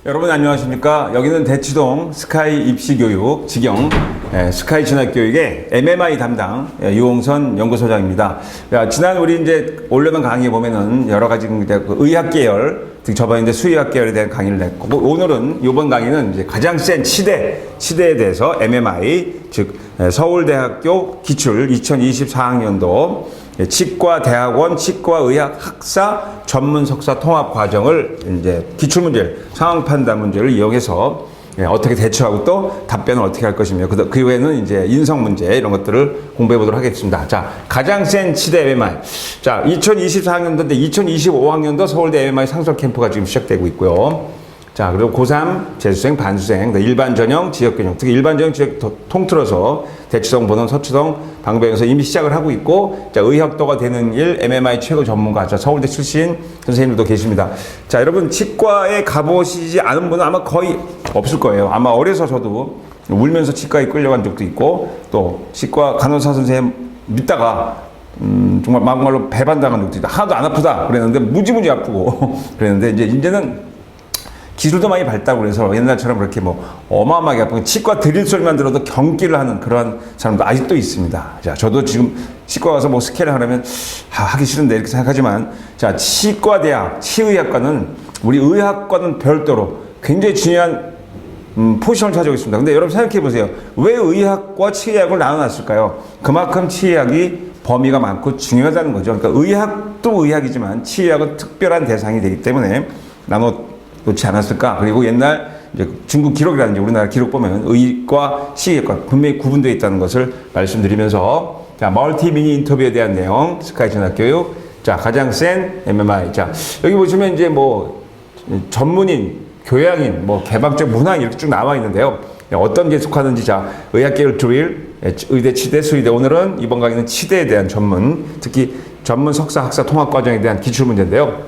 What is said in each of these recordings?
여러분 안녕하십니까? 여기는 대치동 스카이 입시교육 직영 스카이 진학교육의 MMI 담당 유홍선 연구소장입니다. 지난 우리 이제 올려놓은 강의에 보면은 여러 가지 의학 계열, 특히 저번에 이제 수의학 계열에 대한 강의를 냈고, 오늘은 이번 강의는 이제 가장 센 치대에 대해서 MMI, 즉 서울대학교 기출 2024학년도 치과대학원 치과의학 학사 전문 석사 통합 과정을 이제 기출문제를 상황 판단 문제를 이용해서 어떻게 대처하고 또 답변을 어떻게 할 것이며 그 외에는 이제 인성 문제 이런 것들을 공부해 보도록 하겠습니다. 자, 가장 센 치대 MMI. 자, 2024학년도인데 2025학년도 서울대 MMI 상설 캠프가 지금 시작되고 있고요. 자, 그리고 고3, 재수생, 반수생, 일반 전형, 지역 전형, 특히 일반 전형 지역 통틀어서 대치동, 본원, 서초동, 방배동에서 이미 시작을 하고 있고, 자, 의학도가 되는 일, MMI 최고 전문가, 자, 서울대 출신 선생님들도 계십니다. 자, 여러분, 치과에 가보시지 않은 분은 아마 거의 없을 거예요. 아마 어려서 저도 울면서 치과에 끌려간 적도 있고, 또 치과 간호사 선생님 믿다가 정말 막말로 배반당한 적도 있다. 하나도 안 아프다 그랬는데 무지무지 아프고 그랬는데 이제는 기술도 많이 발달하고 그래서 옛날처럼 그렇게 뭐 어마어마하게 아프고 치과 드릴 소리만 들어도 경기를 하는 그런 사람도 아직도 있습니다. 자, 저도 지금 치과 가서 뭐 스캔을 하려면 하기 싫은데 이렇게 생각하지만, 자, 치과대학, 치의학과는 우리 의학과는 별도로 굉장히 중요한 포지션을 차지하고 있습니다. 근데 여러분 생각해 보세요. 왜 의학과 치의학을 나눠놨을까요? 그만큼 치의학이 범위가 많고 중요하다는 거죠. 그러니까 의학도 의학이지만 치의학은 특별한 대상이 되기 때문에 놓지 않았을까? 그리고 옛날 이제 중국 기록이라든지 우리나라 기록 보면 의과, 치의과 분명히 구분되어 있다는 것을 말씀드리면서, 자, 멀티 미니 인터뷰에 대한 내용, 스카이 진학교육, 자, 가장 센 MMI. 자, 여기 보시면 이제 뭐 전문인, 교양인, 뭐 개방적 문화 이렇게 쭉 나와 있는데요. 어떤 게 속하는지, 자, 의학계열 드릴, 의대, 치대, 수의대. 오늘은 이번 강의는 치대에 대한 전문, 특히 전문 석사, 학사 통합 과정에 대한 기출 문제인데요.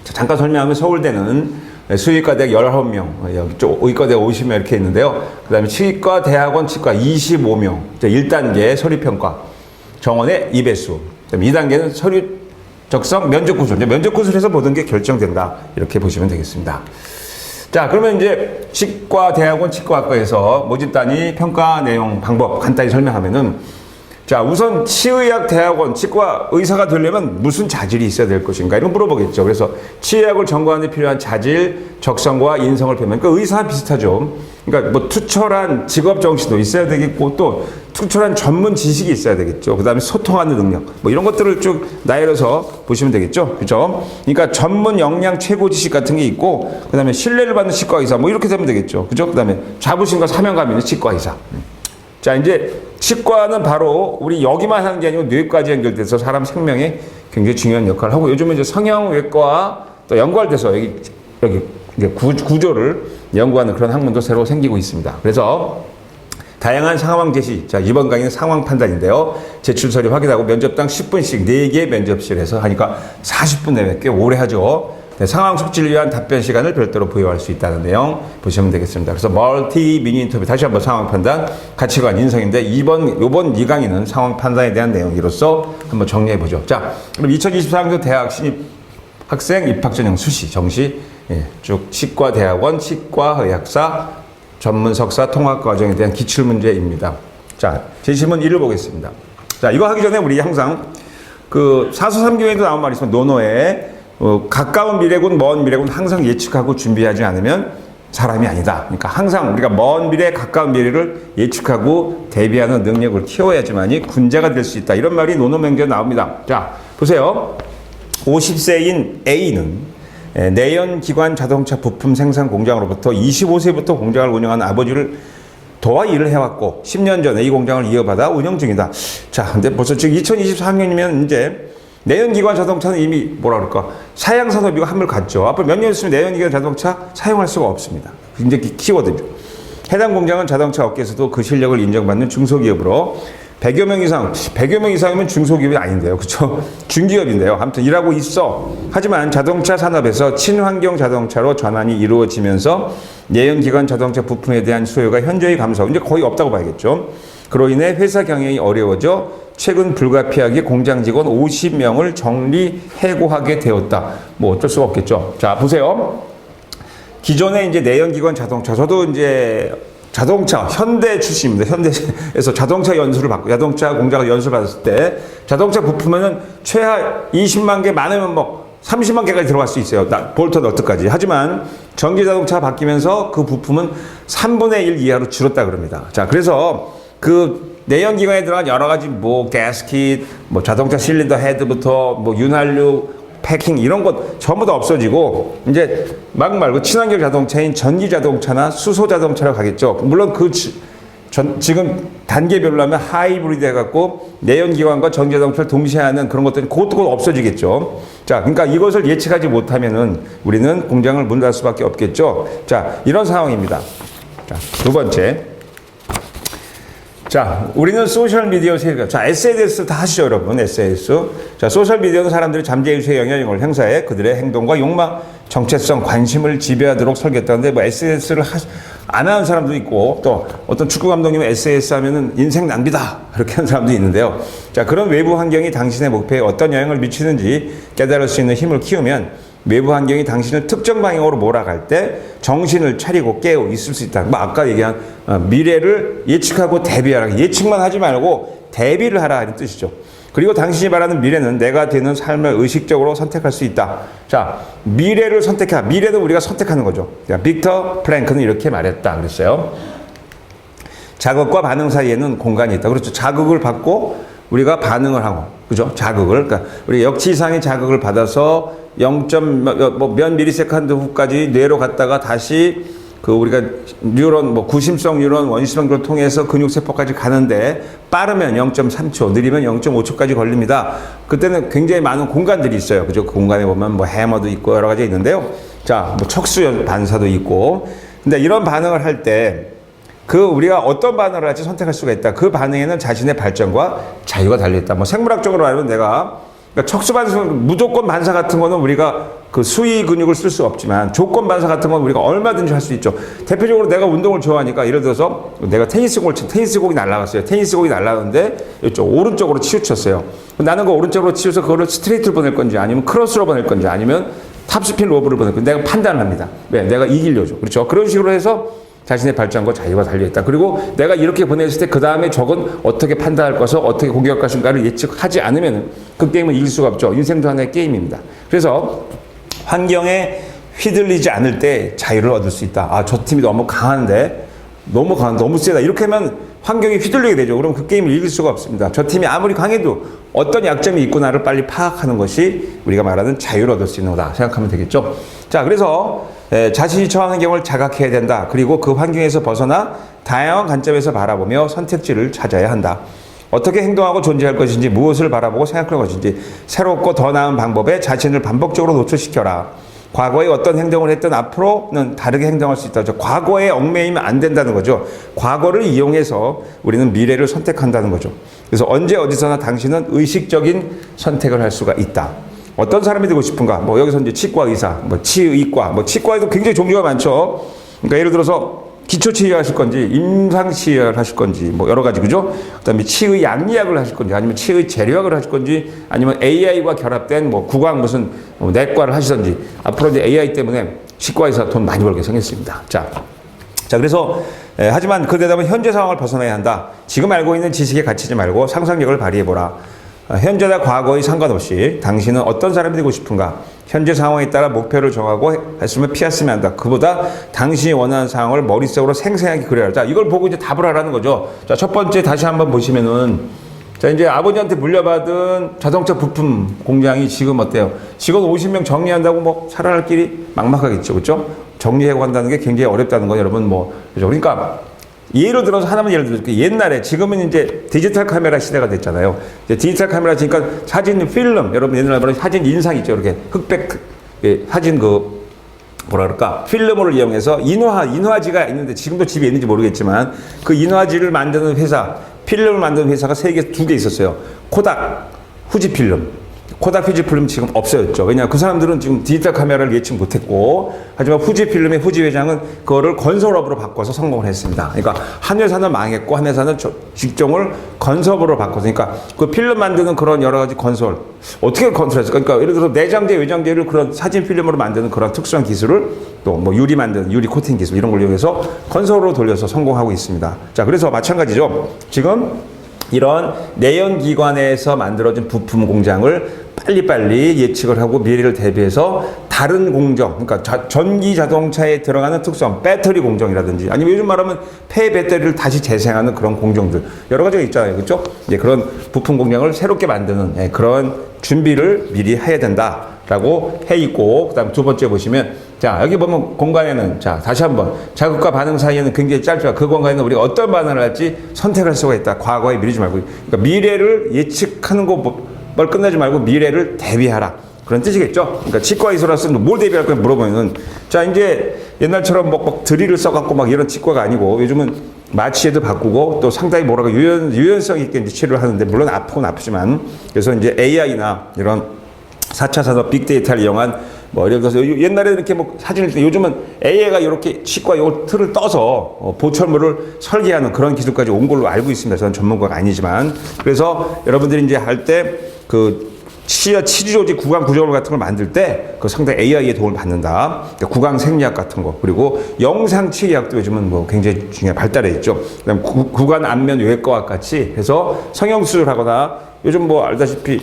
자, 잠깐 설명하면 서울대는 수의과대학 19명, 여기 쪽 의과대학 50명 이렇게 있는데요. 그 다음에 치과, 대학원, 치과 25명. 1단계 서류평가, 정원의 2배수. 그 다음에 2단계는 서류 적성, 면접구술. 면접구술에서 모든 게 결정된다. 이렇게 보시면 되겠습니다. 자, 그러면 이제 치과, 대학원, 치과학과에서 모집 단위, 평가 내용, 방법 간단히 설명하면은, 자, 우선 치의학 대학원 치과 의사가 되려면 무슨 자질이 있어야 될 것인가 이런 거 물어보겠죠. 그래서 치의학을 전공하는 데 필요한 자질, 적성과 인성을 표면, 그러니까 의사와 비슷하죠. 그러니까 뭐 투철한 직업 정신도 있어야 되겠고, 또 투철한 전문 지식이 있어야 되겠죠. 그 다음에 소통하는 능력, 뭐 이런 것들을 쭉 나열해서 보시면 되겠죠. 그죠? 그러니까 전문 역량 최고 지식 같은 게 있고, 그 다음에 신뢰를 받는 치과 의사, 뭐 이렇게 되면 되겠죠. 그죠? 그 다음에 자부심과 사명감 있는 치과 의사. 자, 이제 치과는 바로 우리 여기만 하는 게 아니고 뇌까지 연결돼서 사람 생명에 굉장히 중요한 역할을 하고, 요즘은 이제 성형외과와 또 연구돼서 여기 구조를 연구하는 그런 학문도 새로 생기고 있습니다. 그래서 다양한 상황 제시. 자, 이번 강의는 상황 판단인데요. 제출 서류 확인하고 면접당 10분씩 4개 면접실에서 하니까 40분 내외 꽤 오래 하죠. 네, 상황 속지를 위한 답변 시간을 별도로 부여할 수 있다는 내용 보시면 되겠습니다. 그래서 멀티 미니 인터뷰, 다시 한번 상황 판단, 가치관, 인성인데 요번 이 강의는 상황 판단에 대한 내용으로서 한번 정리해 보죠. 자, 그럼 2024학년 대학 신입 학생 입학 전형 수시, 정시, 쭉 치과 대학원, 치과 의학사, 전문 석사 통합 과정에 대한 기출 문제입니다. 자, 제시문 1을 보겠습니다. 자, 이거 하기 전에 우리 항상 그 사서삼경에도 나온 말이 있으면 노노에 가까운 미래군, 먼 미래군 항상 예측하고 준비하지 않으면 사람이 아니다. 그러니까 항상 우리가 먼 미래, 가까운 미래를 예측하고 대비하는 능력을 키워야지만이 군자가 될 수 있다. 이런 말이 논어명제에 나옵니다. 자, 보세요. 50세인 A는 내연기관 자동차 부품 생산 공장으로부터 25세부터 공장을 운영하는 아버지를 도와 일을 해왔고 10년 전에 이 공장을 이어받아 운영 중이다. 자, 근데 벌써 지금 2023년이면 이제 내연기관 자동차는 이미 뭐라 그럴까, 사양산업이고 한물 갔죠. 앞으로 몇 년 있으면 내연기관 자동차 사용할 수가 없습니다. 굉장히 키워드죠. 해당 공장은 자동차 업계에서도 그 실력을 인정받는 중소기업으로 100여 명 이상이면 중소기업이 아닌데요. 그렇죠? 중기업인데요. 아무튼 일하고 있어. 하지만 자동차 산업에서 친환경 자동차로 전환이 이루어지면서 내연기관 자동차 부품에 대한 수요가 현저히 감소하고 이제 거의 없다고 봐야겠죠. 그로 인해 회사 경영이 어려워져 최근 불가피하게 공장 직원 50명을 정리 해고하게 되었다. 뭐 어쩔 수가 없겠죠. 자, 보세요. 기존에 이제 내연기관 자동차, 저도 이제 자동차, 현대 출신입니다. 현대에서 자동차 연수를 받고, 자동차 공장을 연수를 받았을 때, 자동차 부품에는 최하 20만 개, 많으면 뭐 30만 개까지 들어갈 수 있어요. 볼트 너트까지. 하지만 전기 자동차 바뀌면서 그 부품은 3분의 1 이하로 줄었다 그럽니다. 자, 그래서 그 내연기관에 들어간 여러 가지 뭐 가스킷, 뭐 자동차 실린더 헤드부터 뭐 윤활유, 패킹 이런 것 전부 다 없어지고 이제 막 말고 친환경 자동차인 전기 자동차나 수소 자동차로 가겠죠. 물론 지금 단계별로 하면 하이브리드 해갖고 내연기관과 전기 자동차를 동시에 하는 그런 것들이 그것도 없어지겠죠. 자, 그러니까 이것을 예측하지 못하면은 우리는 공장을 문 닫을 수밖에 없겠죠. 자, 이런 상황입니다. 자, 두 번째. 자, 우리는 소셜미디어 세계가, 자, SNS 다 하시죠, 여러분, SNS. 자, 소셜미디어는 사람들이 잠재의식에 영향력을 행사해 그들의 행동과 욕망, 정체성, 관심을 지배하도록 설계했다는데, 뭐, SNS를 안 하는 사람도 있고, 또 어떤 축구 감독님은 SNS 하면은 인생 낭비다. 이렇게 하는 사람도 있는데요. 자, 그런 외부 환경이 당신의 목표에 어떤 영향을 미치는지 깨달을 수 있는 힘을 키우면 외부 환경이 당신을 특정 방향으로 몰아갈 때 정신을 차리고 깨어 있을 수 있다. 뭐 아까 얘기한 미래를 예측하고 대비하라. 예측만 하지 말고 대비를 하라 이런 뜻이죠. 그리고 당신이 말하는 미래는 내가 되는 삶을 의식적으로 선택할 수 있다. 자, 미래를 선택하. 미래는 우리가 선택하는 거죠. 빅터 프랭크는 이렇게 말했다 그랬어요. 자극과 반응 사이에는 공간이 있다. 그렇죠. 자극을 받고 우리가 반응을 하고, 그죠? 자극을. 그러니까 우리 역치 이상의 자극을 받아서 0몇 미리세컨드 후까지 뇌로 갔다가 다시 그 우리가 뉴런, 뭐 구심성 뉴런, 원심성 뉴런을 통해서 근육세포까지 가는데 빠르면 0.3초, 느리면 0.5초까지 걸립니다. 그때는 굉장히 많은 공간들이 있어요. 그죠? 그 공간에 보면 뭐 해머도 있고 여러 가지 있는데요. 자, 뭐 척수 반사도 있고. 근데 이런 반응을 할 때 우리가 어떤 반응을 할지 선택할 수가 있다. 그 반응에는 자신의 발전과 자유가 달려있다. 뭐 생물학적으로 말하면 그러니까 척수 반사, 무조건 반사 같은 거는 우리가 그 수위 근육을 쓸 수 없지만 조건 반사 같은 건 우리가 얼마든지 할 수 있죠. 대표적으로 내가 운동을 좋아하니까 예를 들어서 내가 테니스공이 날아갔어요. 테니스공이 날아갔는데 이쪽 오른쪽으로 치우쳤어요. 나는 그 오른쪽으로 치우쳐서 그거를 스트레이트로 보낼 건지 아니면 크로스로 보낼 건지 아니면 탑스핀 로브를 보낼 건지 내가 판단을 합니다. 왜? 내가 이기려죠. 그렇죠? 그런 식으로 해서 자신의 발전과 자유가 달려있다. 그리고 내가 이렇게 보냈을 때 그 다음에 적은 어떻게 판단할 것을 어떻게 공격할 것인가를 예측하지 않으면 그 게임은 이길 수가 없죠. 인생도 하나의 게임입니다. 그래서 환경에 휘둘리지 않을 때 자유를 얻을 수 있다. 아, 저 팀이 너무 강한데 너무 세다. 이렇게 하면 환경에 휘둘리게 되죠. 그럼 그 게임을 이길 수가 없습니다. 저 팀이 아무리 강해도 어떤 약점이 있구나를 빨리 파악하는 것이 우리가 말하는 자유를 얻을 수 있는 거다 생각하면 되겠죠. 자, 그래서 자신이 처한 환경을 자각해야 된다. 그리고 그 환경에서 벗어나 다양한 관점에서 바라보며 선택지를 찾아야 한다. 어떻게 행동하고 존재할 것인지, 무엇을 바라보고 생각할 것인지, 새롭고 더 나은 방법에 자신을 반복적으로 노출시켜라. 과거에 어떤 행동을 했든 앞으로는 다르게 행동할 수 있다. 과거에 얽매이면 안 된다는 거죠. 과거를 이용해서 우리는 미래를 선택한다는 거죠. 그래서 언제 어디서나 당신은 의식적인 선택을 할 수가 있다. 어떤 사람이 되고 싶은가? 뭐 여기서 이제 치과 의사, 뭐 치의과, 뭐 치과에도 굉장히 종류가 많죠. 그러니까 예를 들어서 기초치료 하실 건지, 임상치료를 하실 건지, 뭐 여러 가지, 그죠? 그 다음에 치의 양리학을 하실 건지, 아니면 치의 재료학을 하실 건지, 아니면 AI와 결합된 뭐 구강 무슨 내과를 하시던지, 앞으로 이제 AI 때문에 치과에서 돈 많이 벌게 생겼습니다. 자, 그래서, 하지만 그 대답은 현재 상황을 벗어나야 한다. 지금 알고 있는 지식에 갇히지 말고 상상력을 발휘해보라. 현재나 과거에 상관없이 당신은 어떤 사람이 되고 싶은가? 현재 상황에 따라 목표를 정하고 했으면 피했으면 한다. 그보다 당신이 원하는 상황을 머릿속으로 생생하게 그려라. 자, 이걸 보고 이제 답을 하라는 거죠. 자, 첫 번째 다시 한번 보시면은, 자, 이제 아버지한테 물려받은 자동차 부품 공장이 지금 어때요? 직원 50명 정리한다고 뭐 살아날 길이 막막하겠죠. 그렇죠? 정리하고 한다는 게 굉장히 어렵다는 거 여러분 뭐, 그죠? 그러니까 예를 들어서 하나만 예를 들어줄게요. 옛날에 지금은 이제 디지털 카메라 시대가 됐잖아요. 이제 디지털 카메라 지니까 사진 필름, 여러분 옛날에 보면 사진 인상 있죠. 이렇게 흑백 사진 뭐라 그럴까? 필름을 이용해서 인화지가 있는데 지금도 집에 있는지 모르겠지만 그 인화지를 만드는 회사, 필름을 만드는 회사가 두 개 있었어요. 코닥, 후지필름. 코닥 후지필름 지금 없어졌죠. 왜냐하면 그 사람들은 지금 디지털 카메라를 예측 못했고, 하지만 후지필름의 후지 회장은 그거를 건설업으로 바꿔서 성공을 했습니다. 그러니까 한 회사는 망했고 한 회사는 직종을 건설으로 바꿨으니까 그 필름 만드는 그런 여러 가지 건설 어떻게 컨트롤했을까? 그러니까 예를 들어서 내장재, 외장재를 그런 사진 필름으로 만드는 그런 특수한 기술을 또 뭐 유리 만드는 유리 코팅 기술 이런 걸 이용해서 건설으로 돌려서 성공하고 있습니다. 자, 그래서 마찬가지죠. 지금 이런 내연기관에서 만들어진 부품 공장을 빨리빨리 예측을 하고 미래를 대비해서 다른 공정, 그러니까 전기 자동차에 들어가는 특수한 배터리 공정이라든지 아니면 요즘 말하면 폐 배터리를 다시 재생하는 그런 공정들 여러 가지가 있잖아요. 그렇죠? 예, 그런 부품 공장을 새롭게 만드는 그런 준비를 미리 해야 된다라고 해 있고 그다음 두 번째 보시면 자, 여기 보면 공간에는 자, 다시 한번 자극과 반응 사이에는 굉장히 짧지만 그 공간에는 우리가 어떤 반응을 할지 선택할 수가 있다. 과거에 미루지 말고. 그러니까 미래를 예측하는 걸 끝내지 말고 미래를 대비하라. 그런 뜻이겠죠. 그러니까 치과 의사로서는 뭘 대비할 거냐 물어보면은 자, 이제 옛날처럼 뭐 드릴을 써갖고 막 이런 치과가 아니고 요즘은 마취해도 바꾸고 또 상당히 뭐라고 유연성 있게 이제 치료를 하는데 물론 아프긴 아프지만 그래서 이제 AI나 이런 4차 산업 빅데이터를 이용한 뭐 예를 들어서 옛날에 이렇게 뭐 사진을 때 요즘은 AI가 이렇게 치과 요 틀을 떠서 보철물을 설계하는 그런 기술까지 온 걸로 알고 있습니다. 저는 전문가가 아니지만 그래서 여러분들이 이제 할 때 그 치아 치주조직 구강 구조물 같은 걸 만들 때 그 상당히 AI의 도움을 받는다. 그러니까 구강 생리학 같은 거 그리고 영상 치의학도 요즘은 뭐 굉장히 중요한 발달해 있죠. 그다음 구강 안면 외과학 같이 해서 성형수술하거나 요즘 뭐 알다시피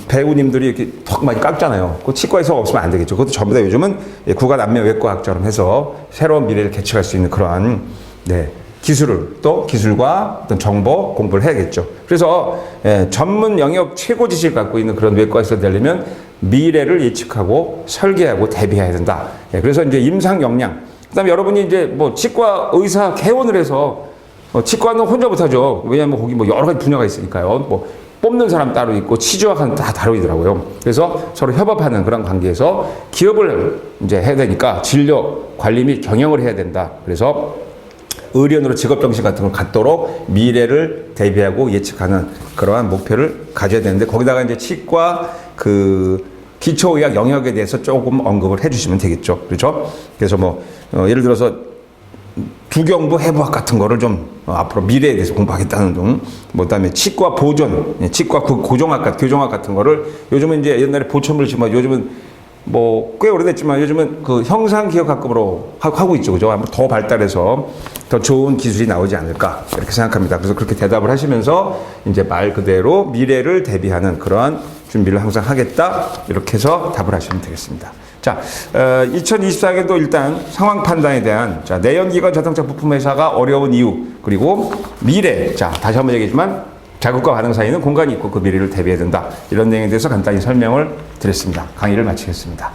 배우님들이 이렇게 턱 많이 깎잖아요. 그 치과에서 없으면 안 되겠죠. 그것도 전부 다 요즘은 구강 안면 외과학처럼 해서 새로운 미래를 개척할 수 있는 그러한 기술을 또 기술과 어떤 정보 공부를 해야겠죠. 그래서 전문 영역 최고 지식을 갖고 있는 그런 외과에서 되려면 미래를 예측하고 설계하고 대비해야 된다. 그래서 이제 임상 역량. 그다음에 여러분이 이제 뭐 치과 의사 개원을 해서 치과는 혼자 못하죠. 왜냐하면 거기 뭐 여러 가지 분야가 있으니까요. 뭐 뽑는 사람 따로 있고 치주학은 다 다르더라고요. 그래서 서로 협업하는 그런 관계에서 기업을 이제 해야 되니까 진료 관리 및 경영을 해야 된다. 그래서 의료인으로 직업정신 같은 걸 갖도록 미래를 대비하고 예측하는 그러한 목표를 가져야 되는데 거기다가 이제 치과 그 기초의학 영역에 대해서 조금 언급을 해주시면 되겠죠. 그렇죠? 그래서 뭐 예를 들어서 두경부 해부학 같은 거를 좀 앞으로 미래에 대해서 공부하겠다는 등, 뭐 그다음에 치과 보존, 치과 교정학 같은 거를 요즘은 이제 옛날에 보천물 심어 요즘은 뭐 꽤 오래됐지만 요즘은 그 형상기억학급으로 하고 있죠. 그죠? 아마 더 발달해서 더 좋은 기술이 나오지 않을까 이렇게 생각합니다. 그래서 그렇게 대답을 하시면서 이제 말 그대로 미래를 대비하는 그러한 준비를 항상 하겠다 이렇게 해서 답을 하시면 되겠습니다. 자, 2024년도 일단 상황 판단에 대한 자, 내연기관 자동차 부품 회사가 어려운 이유 그리고 미래 자 다시 한번 얘기했지만 자극과 반응 사이에는 공간이 있고 그 미래를 대비해야 된다. 이런 내용에 대해서 간단히 설명을 드렸습니다. 강의를 마치겠습니다.